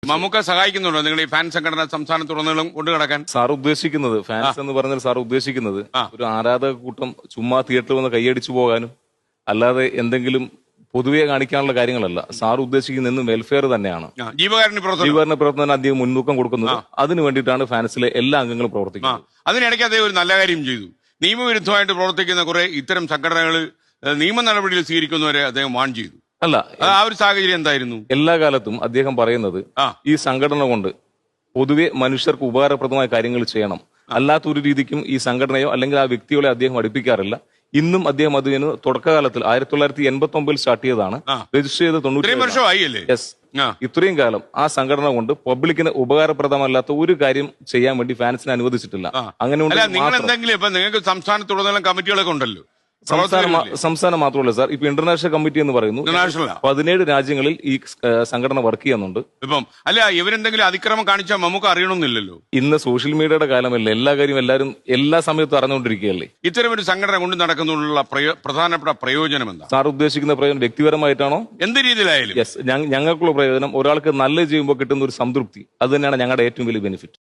മമ്മൂക്ക സഹായിക്കുന്നുണ്ടോ നിങ്ങൾ ഈ ഫാൻ സംഘടന സംസ്ഥാനത്തുടനീളം കൊണ്ടു നടക്കാൻ? സാർ ഉദ്ദേശിക്കുന്നത് ഫാൻസ് എന്ന് പറഞ്ഞാൽ സാർ ഉദ്ദേശിക്കുന്നത് ഒരു ആരാധക കൂട്ടം ചുമ്മാ തിയേറ്ററിൽ വന്ന് കൈയടിച്ചു പോകാനും അല്ലാതെ എന്തെങ്കിലും പൊതുവെ കാണിക്കാനുള്ള കാര്യങ്ങളല്ല. സാർ ഉദ്ദേശിക്കുന്ന ഇന്ന് വെൽഫെയർ തന്നെയാണ്. ജീവകാരുണ്യ പ്രവർത്തനം അധികം മുൻതൂക്കം കൊടുക്കുന്നത്. അതിനു വേണ്ടിയിട്ടാണ് ഫാൻസിലെ എല്ലാ അംഗങ്ങളും പ്രവർത്തിക്കുന്നത്. അതിനിടയ്ക്ക് അദ്ദേഹം ഒരു നല്ല കാര്യം ചെയ്തു. നിയമവിരുദ്ധമായിട്ട് പ്രവർത്തിക്കുന്ന കുറെ ഇത്തരം സംഘടനകൾ നിയമ നടപടികൾ സ്വീകരിക്കുന്നവരെ അദ്ദേഹം വാൺ ചെയ്തു. അല്ല, ആ ഒരു സാഹചര്യം എന്തായിരുന്നു? എല്ലാ കാലത്തും അദ്ദേഹം പറയുന്നത് ഈ സംഘടന കൊണ്ട് പൊതുവെ മനുഷ്യർക്ക് ഉപകാരപ്രദമായ കാര്യങ്ങൾ ചെയ്യണം. അല്ലാത്തൊരു രീതിക്കും ഈ സംഘടനയോ അല്ലെങ്കിൽ ആ വ്യക്തികളെ അദ്ദേഹം അടുപ്പിക്കാറില്ല. ഇന്നും അദ്ദേഹം അതിന് തുടക്കകാലത്തിൽ 1989 സ്റ്റാർട്ട് ചെയ്തതാണ്. രജിസ്റ്റർ ചെയ്ത് 90 ഇത്രയും കാലം ആ സംഘടന കൊണ്ട് പബ്ലിക്കിന് ഉപകാരപ്രദമല്ലാത്ത ഒരു കാര്യം ചെയ്യാൻ വേണ്ടി ഫാൻസിനെ അനുവദിച്ചിട്ടില്ല. അങ്ങനെ നിങ്ങൾക്ക് സംസ്ഥാനത്തുടനീളം കമ്മിറ്റികളൊക്കെ ഉണ്ടല്ലോ. സംസ്ഥാനം മാത്രമല്ല സാർ, ഇപ്പൊ ഇന്റർനാഷണൽ കമ്മിറ്റി എന്ന് പറയുന്നു. 17 രാജ്യങ്ങളിൽ ഈ സംഘടന വർക്ക് ചെയ്യുന്നുണ്ട്. ഇപ്പം ഇവരെന്തെങ്കിലും അതിക്രമം കാണിച്ചാൽ നമുക്ക് അറിയണമെന്നില്ലല്ലോ. ഇന്ന് സോഷ്യൽ മീഡിയയുടെ കാലമല്ല, എല്ലാ കാര്യം എല്ലാവരും എല്ലാ സമയത്തും അറിഞ്ഞുകൊണ്ടിരിക്കുകയല്ലേ. ഇത്തരം ഒരു സംഘടന കൊണ്ട് നടക്കുന്നതിനുള്ള പ്രധാനപ്പെട്ട പ്രയോജനം എന്താ? സാർ ഉദ്ദേശിക്കുന്ന പ്രയോജനം വ്യക്തിപരമായിട്ടാണോ? എന്ത് രീതിയിലായാലും യെസ്, ഞങ്ങൾക്കുള്ള പ്രയോജനം ഒരാൾക്ക് നല്ല ചെയ്യുമ്പോൾ കിട്ടുന്ന ഒരു സംതൃപ്തി, അത് തന്നെയാണ് ഞങ്ങളുടെ ഏറ്റവും വലിയ ബെനിഫിറ്റ്.